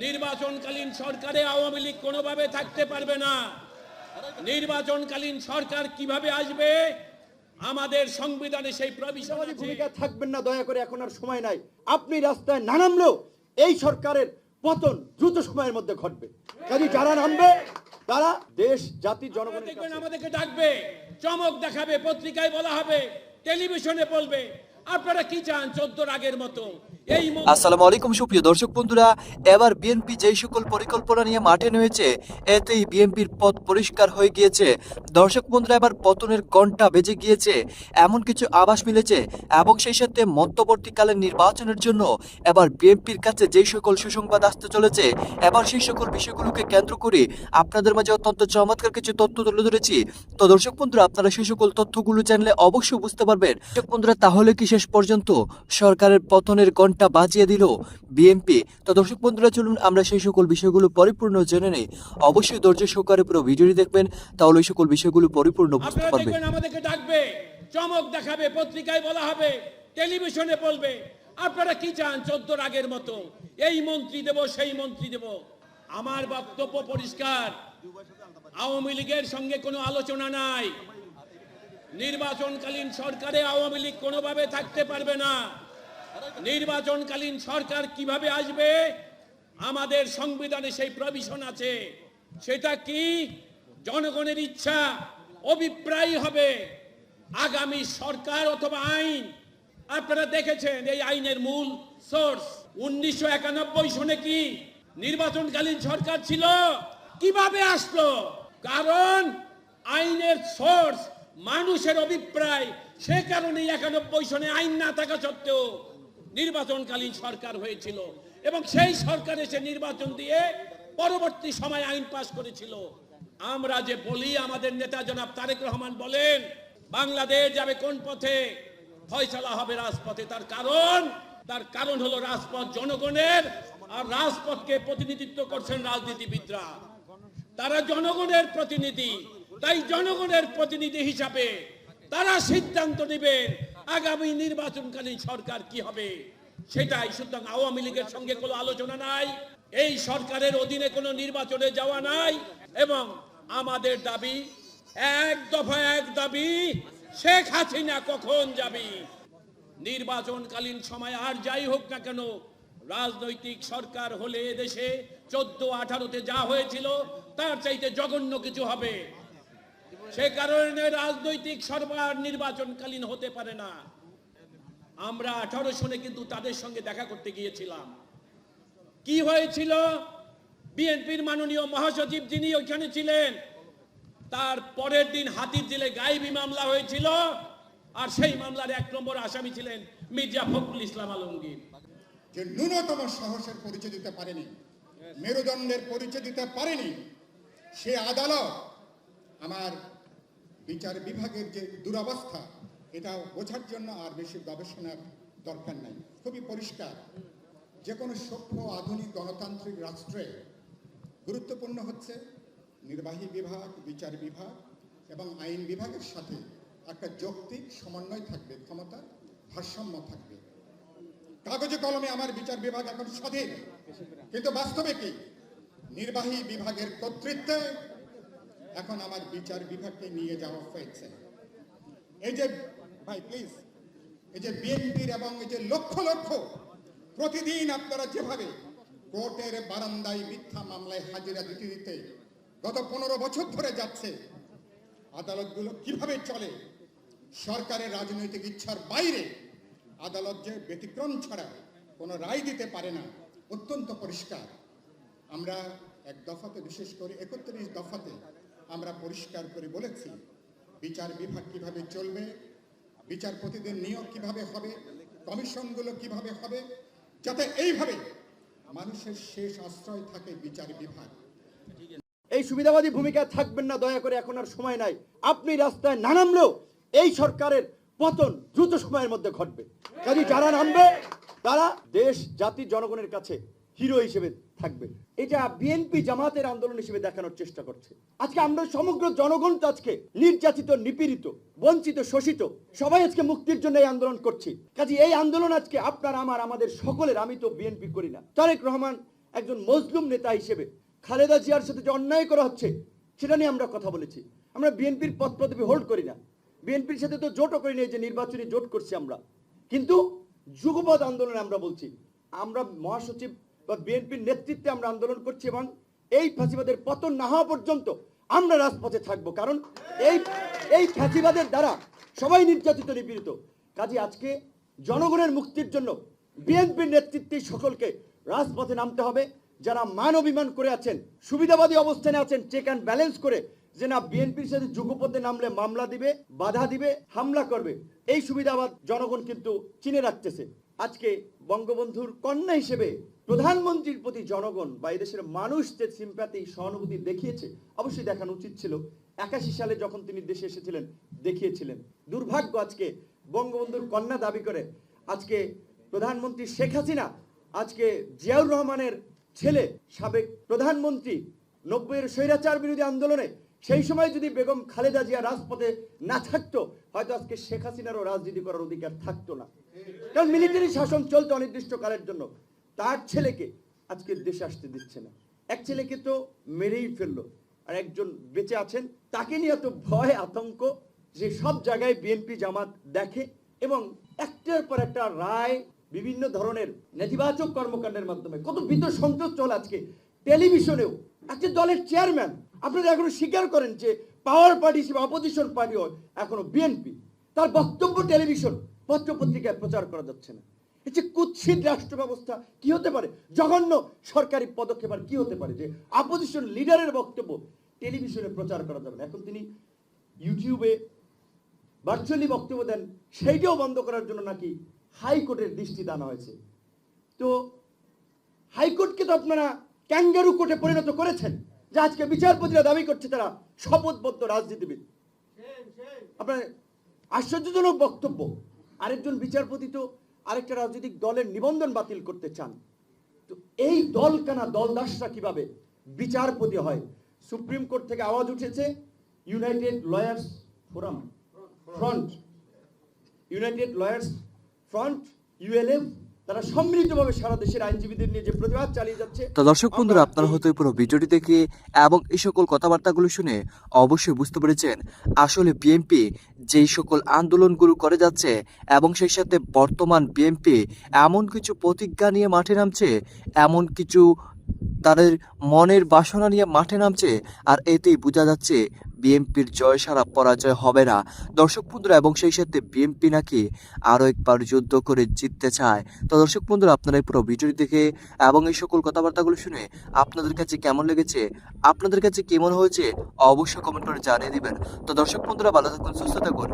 নির্বাচনকালীন সরকারে আওয়ামী লীগ কোনোভাবে থাকতে পারবে না। নির্বাচনকালীন সরকার কিভাবে আসবে, আমাদের সংবিধানে সেই প্রভিশন আছে। ভূমিকা থাকবেন না, দয়া করে, এখন আর সময় নাই। আপনি রাস্তায় না নামলেও এই সরকারের পতন দ্রুত সময়ের মধ্যে ঘটবে। কাজে যারা নামবে তারা দেশ জাতি জনগণের দেখবেন কাছে আমাদেরকে ডাকবে, চমক দেখাবে, পত্রিকায় বলা হবে, টেলিভিশনে বলবে। আপনারা কি চান? 14 আগের মতো এই আসসালামু আলাইকুম সুপ্রিয় দর্শক বন্ধুরা, এবার বিএনপি যেই সকল পরিকল্পনা নিয়ে মাঠে নেমেছে এতেই বিএনপির পথ পরিষ্কার হয়ে গিয়েছে। দর্শক বন্ধুরা, এবার পতনের ঘণ্টা বেজে গিয়েছে এমন কিছু আভাস মিলেছে এবং সেই সাথে মধ্যবর্তীকালীন নির্বাচনের জন্য এবার বিএনপির কাছে যেই সকল সুসংবাদ আসতে চলেছে, এবার সেই সকল বিষয়গুলোকে কেন্দ্র করে আপনাদের মাঝে অত্যন্ত চমৎকার কিছু তথ্য তুলে ধরেছি। তো দর্শক বন্ধুরা, আপনারা সেই সকল তথ্যগুলো জানলে অবশ্যই বুঝতে পারবেন। দর্শক বন্ধুরা, তাহলে কি শেষ পর্যন্ত সরকারের পতনের ঘণ্টা বাজিয়ে দিল বিএনপি? তো দর্শক বন্ধুরা, চলুন আমরা সেই সকল বিষয়গুলো পরিপূর্ণ জেনে নেই। অবশ্যই ধৈর্য সহকারে পুরো ভিডিওটি দেখবেন, তাহলে ওই সকল বিষয়গুলো পরিপূর্ণ বুঝতে আপনারা পারবেন। দেখবেন আমাদেরকে ডাকবে, চমক দেখাবে, পত্রিকায় বলা হবে, টেলিভিশনে বলবে। আপনারা কি চান? 14 আগের মতো এই মন্ত্রী দেব, সেই মন্ত্রী দেব। আমার বক্তব্য পরিষ্কার, আওয়ামী লীগের সঙ্গে কোনো আলোচনা নাই। নির্বাচনকালীন সরকারে আওয়ামী লীগ কোনোভাবে থাকতে পারবে না। নির্বাচনকালীন সরকার কিভাবে আসবে, আমাদের সংবিধানে সেই প্রভিশন আছে। সেটা কি? জনগণের ইচ্ছা অভিপ্রায় হবে আগামী সরকার অথবা আইন। আপনারা দেখেছেন এই আইনের মূল সোর্স 1991 সনে কি নির্বাচনকালীন সরকার ছিল? কিভাবে আসলো? কারণ আইনের সোর্স মানুষের অভিপ্রায়। সে কারণে 91 সনে আইন না থাকা সত্ত্বেও নির্বাচনকালীন সরকার হয়েছিল এবং সেই সরকার এসে নির্বাচন দিয়ে পরবর্তী সময় আইন পাস করেছিল। আমরা যে বলি, আমাদের নেতা জনাব তারেক রহমান বলেন বাংলাদেশ যাবে কোন পথে? ফয়সালা হবে রাজপথে। তার কারণ হলো রাজপথ জনগণের, আর রাজপথকে প্রতিনিধিত্ব করছেন রাজনীতিবিদরা। তারা জনগণের প্রতিনিধি, তাই জনগণের প্রতিনিধি হিসাবে তারা সিদ্ধান্ত নেবেন আগামী নির্বাচনকালীন সরকার কি হবে সেটাই। সুতরাং আওয়ামী লীগের সঙ্গে কোনো আলোচনা নাই, এই সরকারের অধীনে কোনো নির্বাচনে যাওয়া নাই। এবং আমাদের দাবি, এক দফা এক দাবি, শেখ হাসিনা কখন যাবি? নির্বাচনকালীন সময় আর যাই হোক না কেন, রাজনৈতিক সরকার হলে দেশে 14-18-তে যা হয়েছিল তার চাইতে জঘন্য কিছু হবে। সে কারণে রাজনৈতিক সরকার নির্বাচনকালীন হতে পারে না। আমরা 18 সনে কিন্তু তাদের সঙ্গে দেখা করতে গিয়েছিলাম। কি হয়েছিল? বিএনপির মাননীয় মহাসচিব যিনি ওইখানে ছিলেন, তার পরের দিন হাতিরঝিলে গায়েবী মামলা হয়েছিল, আর সেই মামলার 1 নম্বর আসামি ছিলেন মির্জা ফখরুল ইসলাম আলমগীর। যে ন্যূনতম সাহসের পরিচয় দিতে পারেনি, মেরুদণ্ডের পরিচয় দিতে পারেনি, সে আদালত আমার বিচার বিভাগের যে দুরবস্থা, এটা বোঝার জন্য আর বেশি গবেষণার দরকার নাই। খুবই পরিষ্কার, যে কোনো সভ্য আধুনিক গণতান্ত্রিক রাষ্ট্রে গুরুত্বপূর্ণ হচ্ছে নির্বাহী বিভাগ, বিচার বিভাগ এবং আইন বিভাগের সাথে একটা যৌক্তিক সমন্বয় থাকবে, ক্ষমতার ভারসাম্য থাকবে। কাগজে কলমে আমার বিচার বিভাগ এখন স্বাধীন, কিন্তু বাস্তবে কি? নির্বাহী বিভাগের কর্তৃত্বে এখন আমার বিচার বিভাগকে নিয়ে যাওয়া হয়েছে। এই যে ভাই প্লিজ, এই যে বিএনপির এবং এই যে লক্ষ লক্ষ প্রতিদিন আপনারা যেভাবে কোর্টের বারান্দায় মিথ্যা মামলায় হাজিরা দিতে দিতে গত 15 বছর ধরে যাচ্ছে, আদালতগুলো কিভাবে চলে? সরকারের রাজনৈতিক ইচ্ছার বাইরে আদালত যে ব্যতিক্রম ছাড়া কোনো রায় দিতে পারে না, অত্যন্ত পরিষ্কার। আমরা 1 দফাতে, বিশেষ করে 31 দফাতে আমরা পরিষ্কার করে বলেছি বিচার বিভাগ কিভাবে চলবে, বিচারপতিদের নিয়োগ কিভাবে হবে, কমিশনগুলো কিভাবে হবে, যাতে এইভাবে মানুষের শেষ আশ্রয় থাকে বিচার বিভাগ। এই সুবিধাবাদী ভূমিকা থাকবেন না, দয়া করে, এখন আর সময় নাই। আপনি রাস্তায় না নামলেও এই সরকারের পতন দ্রুত সময়ের মধ্যে ঘটবে। কাজে যারা নামবে তারা দেশ জাতি জনগণের কাছে হিরো হিসেবে থাকবে। এটা বিএনপি জামাতের আন্দোলন হিসেবে দেখানোর চেষ্টা করছে। আজকে আমরা সমগ্র জনগণ তো আজকে নির্যাতিত, নিপীড়িত, বঞ্চিত, শোষিত, সবাই আজকে মুক্তির জন্য এই আন্দোলন করছি। কাজে এই আন্দোলন আজকে আপনার, আমাদের সকলের। আমি তো বিএনপি করি না। তারেক রহমান একজন মজলুম নেতা হিসেবে খালেদা জিয়ার সাথে যে অন্যায় করা হচ্ছে সেটা নিয়ে আমরা কথা বলেছি। আমরা বিএনপির পদ পদবি হোল্ড করি না, বিএনপির সাথে তো জোটও করি না, যে নির্বাচনী জোট করছি আমরা, কিন্তু যুগপৎ আন্দোলনে আমরা বলছি, আমরা মহাসচিব বা বিএনপির নেতৃত্বে আমরা আন্দোলন করছি এবং এই ফ্যাসিবাদের পতন না হওয়া পর্যন্ত আমরা রাজপথে থাকবো। কারণ এই ফ্যাসিবাদের দ্বারা সবাই নির্যাতিত নিপীড়িত। কাজে আজকে জনগণের মুক্তির জন্য বিএনপির নেতৃত্বে সকলকে রাজপথে নামতে হবে। যারা মান অভিমান করে আছেন, সুবিধাবাদী অবস্থানে আছেন, চেক অ্যান্ড ব্যালেন্স করে যে না বিএনপির সাথে যুগপথে নামলে মামলা দিবে, বাধা দিবে, হামলা করবে, এই সুবিধাবাদ জনগণ কিন্তু চিনে রাখতেছে। আজকে বঙ্গবন্ধুর কন্যা হিসেবে প্রধানমন্ত্রীর প্রতি জনগণ বা এদেশের মানুষ যে সিম্প্যাথি, সহানুভূতি দেখিয়েছে, অবশ্যই দেখানো উচিত ছিল। 81 সালে যখন তিনি দেশে এসেছিলেন দেখিয়েছিলেন। দুর্ভাগ্য আজকে বঙ্গবন্ধুর কন্যা দাবি করে আজকে প্রধানমন্ত্রী শেখ হাসিনা, আজকে জিয়াউর রহমানের ছেলে, সাবেক প্রধানমন্ত্রী, 90-এর স্বৈরাচার বিরোধী আন্দোলনে সেই সময় যদি বেগম খালেদা জিয়া রাজপথে না থাকতো, হয়তো আজকে শেখ হাসিনারও রাজনীতি করার অধিকার থাকতো না। কারণ মিলিটারি শাসন চলতো অনির্দিষ্টকালের জন্য। তার ছেলেকে আজকে দেশে আসতে দিচ্ছে না। এক ছেলেকে তো মেরেই ফেললো, আর একজন বেঁচে আছেন, তাকে নিয়ে এত ভয় আতঙ্ক যে সব জায়গায় বিএনপি জামাত দেখে এবং একটার পর একটা রায়, বিভিন্ন ধরনের নেতিবাচক কর্মকাণ্ডের মাধ্যমে কত ভীত সন্ত্রাস চলে। আজকে টেলিভিশনেও একটা দলের চেয়ারম্যান, আপনারা এখনো স্বীকার করেন যে পাওয়ার পার্টি হিসেবে অপোজিশন পার্টি এখনো বিএনপি, তার বক্তব্য টেলিভিশন পত্রপত্রিকায় প্রচার করা যাচ্ছে না। এই যে কুৎসিত রাষ্ট্র ব্যবস্থা কি হতে পারে, জঘন্য সরকারি পদক্ষেপ আর কি হতে পারে যে অপোজিশন লিডারের বক্তব্য টেলিভিশনে প্রচার করা যাবে না। এখন তিনি ইউটিউবে ভার্চুয়ালি বক্তব্য দেন, সেইটাও বন্ধ করার জন্য নাকি হাইকোর্টের দৃষ্টি দানা হয়েছে। তো হাইকোর্টকে তো আপনারা ক্যাঙ্গারু কোর্টে পরিণত করেছেন, যে আজকে বিচারপতিরা দাবি করছে তারা শপথবদ্ধ রাজনীতিবিদ। আপনার আশ্চর্যজনক বক্তব্য। আরেকজন বিচারপতি তো আরেকটা রাজনৈতিক দলের নিবন্ধন বাতিল করতে চান। তো এই দলকানা দলদাসরা কিভাবে বিচারপতি হয়? সুপ্রিম কোর্ট থেকে আওয়াজ উঠেছে, ইউনাইটেড লয়ার্স ফ্রন্ট ইউএলএফ, তারা সম্মিলিতভাবে সারা দেশের আইনজীবীদের নিয়ে যে প্রতিবাদ চালিয়ে যাচ্ছে। তো দর্শক বন্ধুরা, আপনারা হয়তো এই পুরো ভিডিওটি দেখে এবং এই সকল কথাবার্তাগুলো শুনে অবশ্যই বুঝতে পেরেছেন আসলে বিএনপি যেই সকল আন্দোলনগুলো করে যাচ্ছে এবং সেই সাথে বর্তমান বিএনপি এমন কিছু প্রতিজ্ঞা নিয়ে মাঠে নামছে, এমন কিছু তাদের মনের বাসনা নিয়ে মাঠে নামছে, আর এতেই বোঝা যাচ্ছে বিএনপির জয় সারা পরাজয় হবে না দর্শক বন্ধুরা। এবং সেই সাথে বিএনপি নাকি আরও একবার যুদ্ধ করে জিততে চায়। তো দর্শক বন্ধুরা, আপনারা এই পুরো ভিডিওটি দেখে এবং এই সকল কথাবার্তাগুলো শুনে আপনাদের কাছে কেমন লেগেছে, আপনাদের কাছে কেমন হয়েছে অবশ্যই কমেন্ট করে জানিয়ে দিবেন। তো দর্শক বন্ধুরা, ভালো থাকুন, সুস্থ থাকুন।